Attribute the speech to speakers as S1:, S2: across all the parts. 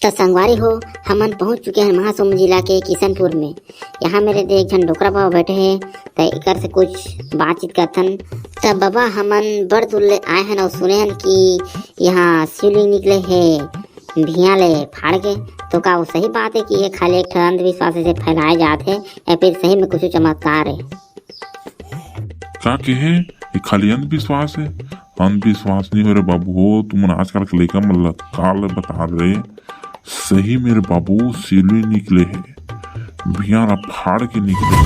S1: तो संगवारी हो, हमन पहुंच चुके हैं महासमुंद जिला के किशनपुर में। यहाँ मेरे एक जन डोकरा बाबा बैठे हैं, तो एकर से कुछ बातचीत करथन। तो बाबा हमन बड़ दूर ले आए हैं और सुने हैं कि यहाँ शिवलिंग निकले है भिया ले फाड़ के। तो का वो सही बात है कि ये खाली एक अंधविश्वास से फैलाए जाते हैं या फिर सही में कुछ चमत्कार है?
S2: का कहे ये खाली अंधविश्वास है? अंधविश्वास नहीं हो रे बाबू हो, तुम आजकल के लड़का मतलब काल बता रहे सही मेरे बाबू शिवलिंग निकले है, भियारा फाड़ के निकले।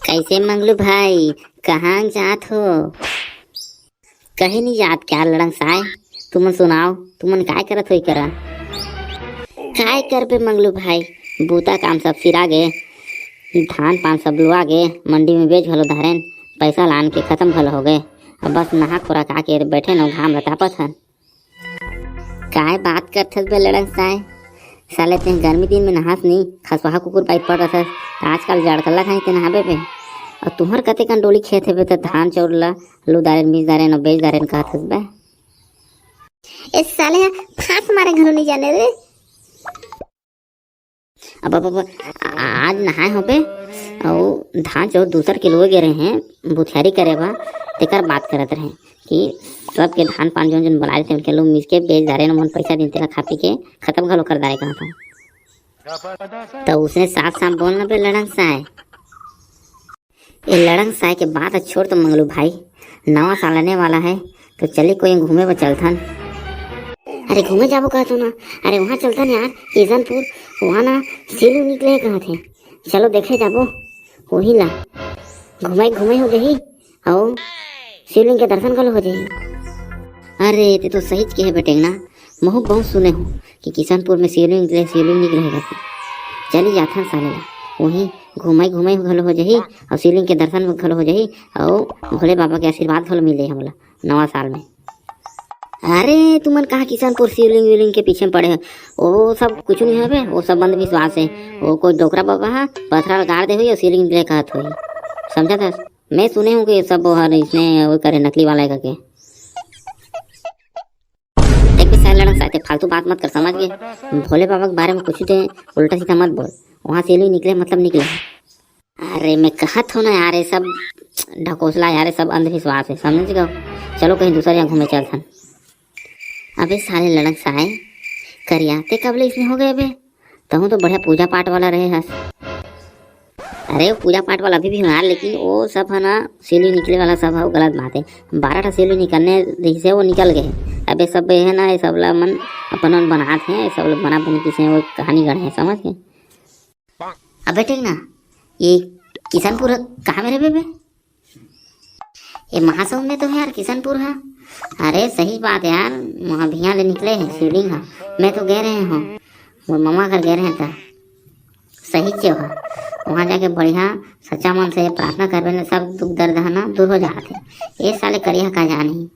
S1: कैसे मंगलू भाई, कहाँ जात हो? कहीं नहीं जात क्या लड़ंग साय? तुमन सुनाओ, तुमन काय करत हो? करा काय कर पे मंगलू भाई, बूता काम सब सिरा गे, धान पान सब लुआ गे, मंडी में बेच भलो धारेन, पैसा लान के खत्म भलो हो गए। अब बस नहा खुरा खा के बैठे न घाम रतापत हन। काय बात करथस बे लड़ंग साय? साले ते गर्मी दिन में नहास नहीं, खसवाहा कुकुर पाइप पड़ रहा। आजकल जड़कल्ला खाई ते नहाबे पे। और तुम्हार कते कन डोली खेत है तो धान चौर ला लू दारेन बीज दारेन और बेच दारेन कहथस बे। इस साले फांस मारे घरों नहीं जाने रे। अब आज नहाए हो पे और धान चौर दूसर के लोग रहे हैं बुथियारी करे बा, तेकर बात करत रहे कि सबके धान पान जोन जोन बनाए थे उनके लोग मिस के बेच दारे न मन पैसा दिन तेरा खा पी के खत्म घलो कर दारे कहा था। तो उसने साफ साफ बोलना पे लड़ंग साय। ये लड़ंग साय के बात छोड़ तो मंगलू भाई, नवा साल आने वाला है तो चले कोई घूमे पर चलथन। अरे घूमे जाबो कहतो ना? अरे वहाँ चलता ना यार, किशनपुर वहाँ ना शिवलिंग निकले कहा थे, चलो देखे जाबो। वही ला घुमाई हो जाही और शिवलिंग के दर्शन कर हो जाही। अरे ते तो सही के है बेटे ना, महू बहुत सुने हो कि किशनपुर में शिवलिंग निकले। चली जाता साले ला, वही घुमाई घलो हो जाही और शिवलिंग के दर्शन घलो हो जाही और भोले बाबा के आशीर्वाद घलो मिले हमला नवा साल में। अरे तुमन कहा किशनपुर शिवलिंग के पीछे पड़े हो? वो सब कुछ नहीं है, वो सब अंधविश्वास है। वो कोई डोकरा बाबा है पथरा गाड़ दे हुई और शिवलिंग ले कहत हुई, समझा था? मैं सुने हूँ कि सब इसने वो करे नकली वाला करके। देख भी सारे लड़क साथे फालतू बात मत कर, समझ गए? भोले बाबा के बारे में कुछ दे उल्टा सीधा मत बोल। वहाँ शिवलिंग निकले मतलब निकले। अरे मैं कहत हूँ ना यार, ये सब ढकोसला यार, सब अंधविश्वास है, समझ गए? चलो कहीं दूसरे यहाँ घूमे चलथन। अबे साले लड़क साए करियाते कब ले इसमें हो गए बे? तहु तो बढ़िया पूजा पाठ वाला रहे हस। अरे वो पूजा पाठ वाला अभी भी यार, लेकिन वो सब है ना शिवलिंग निकले वाला सब है, वो गलत बात है। 12 शिवलिंग निकलने से वो निकल गए। अबे सब है ना, ये सब ला मन अपन बनाते हैं, सब लोग बना बनी किसी वो कहानी गढ़े हैं, समझ गए? अब ठीक ना, ये किशनपुर कहाँ मेरे बेबे? ये महासमुंद में तो है यार, किशनपुर है। अरे सही बात है यार, वहाँ भिया ले निकले हैं शिवलिंग है। मैं तो गए रहे हूँ, वो मामा घर गए रहे थे। सही क्यों है, वहाँ जाके बढ़िया सच्चा मन से प्रार्थना करवे ने सब दुख दर्द है ना दूर हो जाते। ये साले करिया का जानी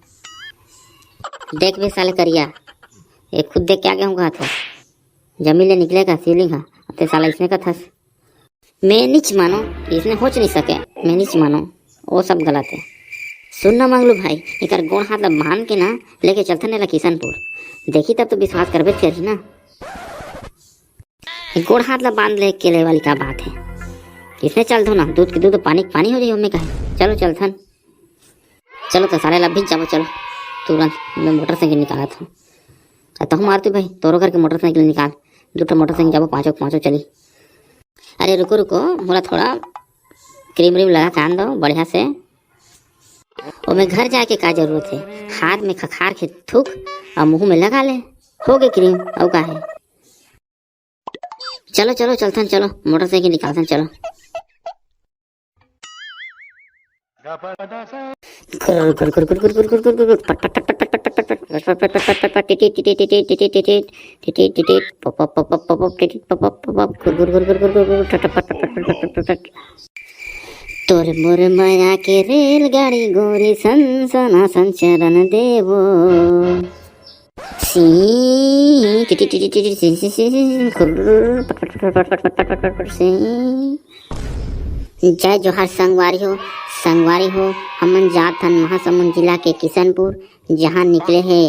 S1: देख भी साले करिया, ये खुद देख के आगे हूँ कहा था जमीन ले निकले का शिवलिंग है, तो साला इसमें का था। मैं नीच मानो, इसमें हो नहीं सके, मैं नीच मानो, वो सब गलत है। सुन ना मंगलू भाई, एक गोड़ हाथ ला बांध के ना लेके चलते नहीं किशनपुर, देखी तब तो विश्वास करबे करी ना। गोड़ हाथ ला बांध ले के ले वाली क्या बात है? इसमें चल दो ना, दूध के दूध पानी पानी हो जाए उनमें कहे। चलो चलथन, चलो तो सारे लभ जाओ, चलो तुरंत। मैं मोटरसाइकिल निकाला था तो हम मारती भाई, तोरो करके मोटरसाइकिल निकाल, 2 मोटरसाइकिल जाबो, पाँचों चली। अरे रुको मोला थोड़ा क्रीम लगा के आन दो बढ़िया से। और मैं घर जाके का जरूरत है, हाथ में खखार के थूक और मुंह में लगा ले, हो गए क्रीम। और का है, चलो चलथन, चलो मोटरसाइकिल निकालथन, चलो। तोर मोर माया के रेलगाड़ी गोरी सनसना संचरण देवो जय जोहार संगवारी हो, संगवारी हो हमन जात हन महासमुंद जिला के किशनपुर, जहाँ निकले है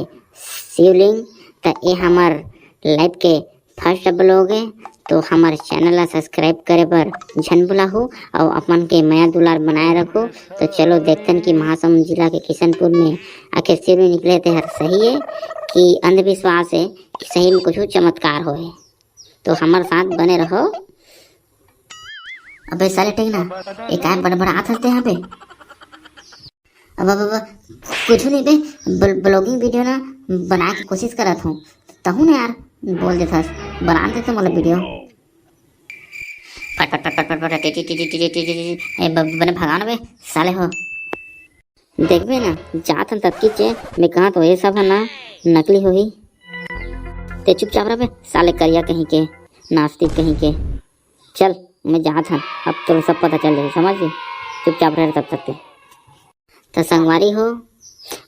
S1: शिवलिंग। तो ये हमार लाइफ के फर्स्ट ब्लॉग है, तो हमारे चैनल ला सब्सक्राइब करे बर झन भुलाहू और अपन के माया दुलार बनाए रखो। तो चलो देखते हैं कि महासमुंद जिला के किशनपुर में आखिर शिवलिंग निकले थे हर सही है कि अंधविश्वास है कि सही में कुछ चमत्कार हो है। तो हमारे साथ बने रहो। अबे साले टेक ना एक आए बड़ा बड़ा हाथ हंसते यहाँ पे। अब कुछ नहीं बे, ब्लॉगिंग वीडियो ना बना के कोशिश करा था तहु ना यार बोल देता बना देते मतलब वीडियो पट पट पट पट पट T T T T T T बने भगान बे साले हो। देख बे ना जात हम तब की मैं कहा तो ये सब है ना नकली हो ही। ते चुपचाप रहे साले करिया कहीं के नास्तिक कहीं के। चल मैं जात हूँ, अब तो सब पता चल जाए समझ गए। चुपचाप रहे तब तक तो संगवारी हो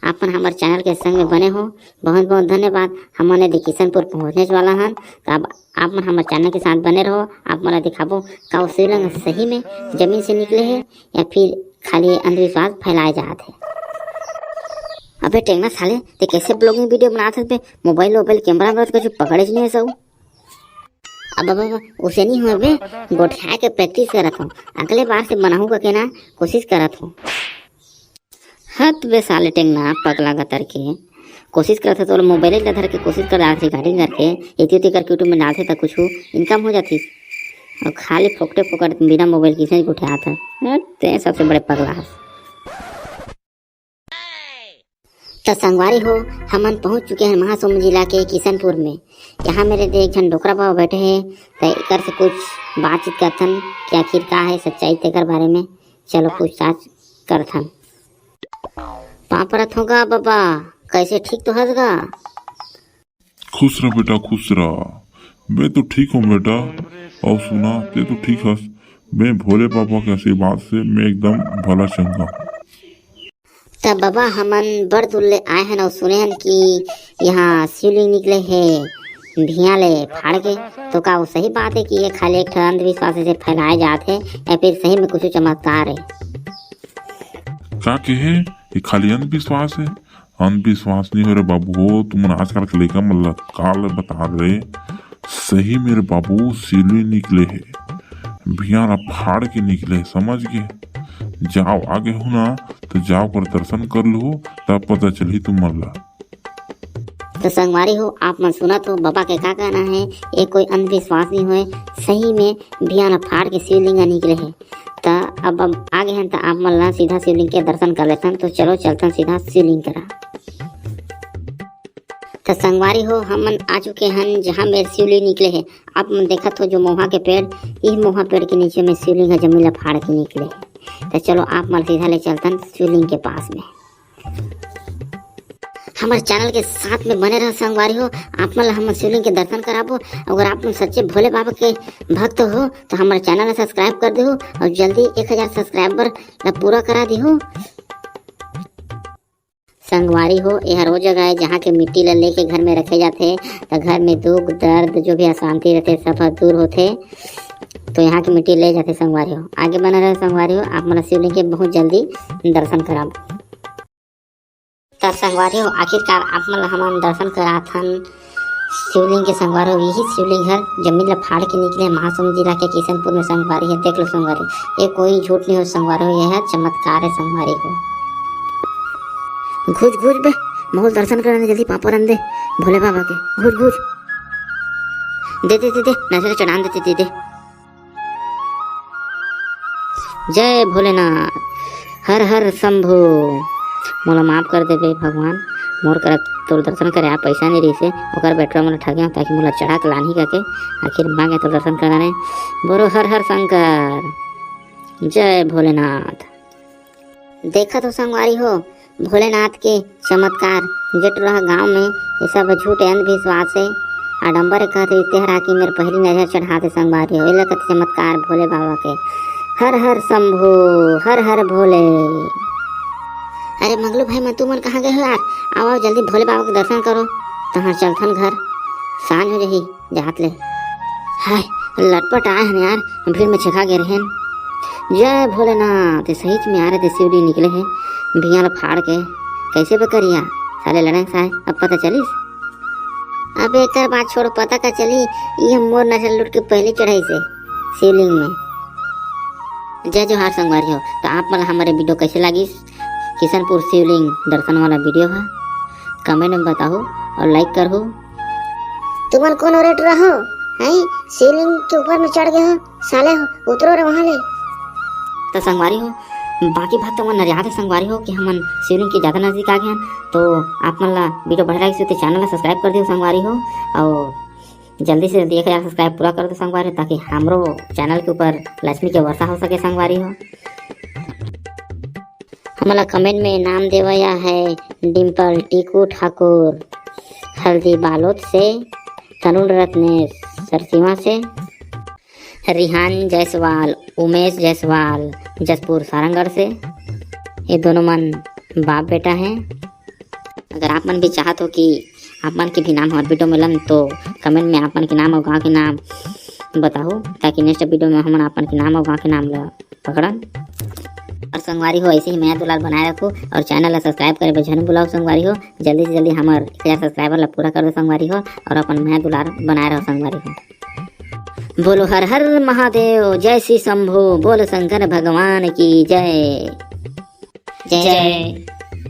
S1: अपन हमारे चैनल के संग में बने हो। बहुत बहुत धन्यवाद। हमने किशनपुर पहुँचने वाला हन, तो अब आप मन हमारे चैनल के साथ बने रहो। आप मला दिखाबो का शिवलिंग सही में जमीन से निकले है या फिर खाली अंधविश्वास फैलाए जाते हैं। अबे टेंगना साले ते कैसे ब्लॉगिंग वीडियो बनाते थे मोबाइल कैमरा में कुछ पकड़े नहीं है सब। अब उसे नहीं हुआ बे, गोठा के प्रैक्टिस करत हूँ, अगले बार से बनाऊंगा के ना कोशिश करत हूँ। हत बे साले टेंगना पगला गतर के कोशिश करते तो मोबाइल का धर के कोशिश कर रहा थी रिकॉर्डिंग करके इतनी करके यूट्यूब में डालते तो कुछ इनकम हो जाती। और खाली फोकटे फोकट बिना मोबाइल की से उठे आता ते सबसे बड़े पगला है। तो संगवारी हो हमन पहुंच चुके हैं महासमुंद जिला के किशनपुर में। यहाँ मेरे एक जन डोकरा बाबा बैठे हैं, तो एक से कुछ बातचीत करथन कि आखिर का है सच्चाई तेकर बारे में। चलो पूछताछ करथन। पापरत होगा बाबा, कैसे ठीक तो हंसगा?
S2: खुश रह बेटा खुश रह। मैं तो ठीक हूँ बेटा। और सुना ते तो ठीक हस। मैं भोले बाबा के आशीर्वाद से मैं एकदम भला चंगा।
S1: तब बाबा हमन बड़ दूर आए हैं और सुने हैं कि यहाँ शिवलिंग निकले है धिया ले फाड़ के। तो का वो सही बात है कि ये खाली एक अंधविश्वास से फैलाए जाते हैं या फिर सही में कुछ चमत्कार है?
S2: क्या कहे ये खाली अंधविश्वास है? अंधविश्वास नहीं हो रहे बाबू हो। तुम आजकल के लेकर मतलब काल बता रहे सही मेरे बाबू शिवलिंग निकले है, भियाना फाड़ के निकले समझ गए। जाओ आगे हो ना तो जाओ कर दर्शन कर लो, तब पता चली तुम मल्ला।
S1: तो संगवारी हो आप मन सुना तो बाबा के क्या कहना है, ये कोई अंधविश्वास नहीं हुए, सही में भियाना फाड़ के शिवलिंग निकले है। तो अब आगे हैं तो आप मन सीधा शिवलिंग के दर्शन कर लेते हैं। तो चलो चलते सीधा शिवलिंग करा। तो संगवारी हो हमन आ चुके हैं जहाँ मेरे शिवलिंग निकले हैं। आप मन देखा तो जो मोहा के पेड़, इस मोहा पेड़ के नीचे में शिवलिंग है जमीला फाड़ के निकले है। तो चलो आप मन सीधा ले चलते हैं शिवलिंग के पास में। हमारे चैनल के साथ में बने रहो संगवारी हो। आप मन हम शिवलिंग के दर्शन कराबो। अगर आप सच्चे भोले बाबा के भक्त हो तो हमारे चैनल सब्सक्राइब कर दो और जल्दी 1000 सब्सक्राइबर पूरा करा दी हो। संगवारी हो यह वो जगह है जहाँ के मिट्टी ला लेके घर में रखे जाते, तो घर में दुख दर्द जो भी अशांति रहते सब दूर होते। तो यहाँ की मिट्टी ले जाते संगवारी हो। आगे बना रहे संगवारी हो, आप मतलब शिवलिंग के बहुत जल्दी दर्शन कराब। तो संगवारी हो आखिरकार आप मतलब हम दर्शन कराथन शिवलिंग के। संगवारी हो यही शिवलिंग है जमीन फाड़ के निकले महासमुंद जिला के किशनपुर में संगवारी है। देख लो संगवारी, ये कोई झूठ नहीं हो संगवारी हो, यह है चमत्कार है संगवारी हो। घुस घुस बे मोहल दर्शन करने जल्दी पापा रन दे भोले बाबा के। घुस घुस दे दे दे दे नजर चढ़ान देते दे दे। जय भोलेनाथ, हर हर शंभु। मोला माफ कर दे बे भगवान, मोर कर तोर दर्शन करे पैसा नहीं रही से ओकर बेटवा मोला ठगिया ताकि मोला चढ़ा के लानी करके आखिर मांगे तो दर्शन करने। बोलो हर हर शंकर, जय भोलेनाथ। देखा तो संगवारी हो भोलेनाथ के चमत्कार जट रहा गाँव में। ये सब झूठ अंधविश्वास है। आडम्बर कहते तेहरा की मेरे पहली नजर चढ़ाते संगवारी हो। ये चमत्कार भोले बाबा के। हर हर शंभु, हर हर भोले। अरे मंगलू भाई मैं तुम कहाँ गए हो यार? आओ जल्दी भोले बाबा के दर्शन करो। तहाँ चलथन घर, सांझ हो रही जात ले। हाय लटपट आए हैं यार, भीड़ में छका गए रहें। जय भोलेनाथ, सही में आ रहे थे शिवली निकले हैं भिया ला फाड़ के। कैसे पे करिया साले लड़े साहे, अब पता चलिस। अब एक बात छोड़ो, पता का चली ये मोर नजर लुट के पहले चढ़ाई से शिवलिंग में। जय जोहार संगवारी हो, तो आप मला हमारे वीडियो कैसे लगी, किशनपुर शिवलिंग दर्शन वाला वीडियो है, कमेंट में बताओ और लाइक करो। तुमन कौन रेट रहो है, शिवलिंग के ऊपर में चढ़ गए हो साले, हो उतरो रे वहाँ ले। तो संगवारी हो, बाकी बात तो मन याद है संगवारी हो कि हम शिवलिंग के ज़्यादा नज़दीक आ गए हैं। तो आप मन ला वीडियो बढ़ रही तो चैनल सब्सक्राइब कर दियो संगवारी हो, और जल्दी से 1000 सब्सक्राइब पूरा कर दो संगवारी, ताकि हमरो चैनल के ऊपर लक्ष्मी के वर्षा हो सके संगवारी हो। हमारा कमेंट में नाम देवाया है डिम्पल टीकू ठाकुर, हल्दी बालोद से, तरुण रत्नेश सरसीमा से, रिहान जायसवाल, उमेश जायसवाल जसपुर सारंगढ़ से। ये दोनों मन बाप बेटा हैं। अगर आप मन भी चाहत हो कि आप मन के भी नाम हमारे वीडियो में लन, तो कमेंट में आप मन के नाम और गाँव के नाम बताओ, ताकि नेक्स्ट वीडियो में हम अपन के नाम और गाँव के नाम ला पकड़न। और संगवारी हो ऐसे ही मैं दुलार बनाए रखो, और चैनल ला सब्सक्राइब करे बजन बुलाओ संगवारी हो। जल्दी से जल्दी हमारे 1000 सब्सक्राइबर ला पूरा कर दो संगवारी हो, और अपन मैं दुलार बनाए रहो संगवारी हो। बोलो हर हर महादेव, जय श्री शंभो, बोलो शंकर भगवान की जय जय।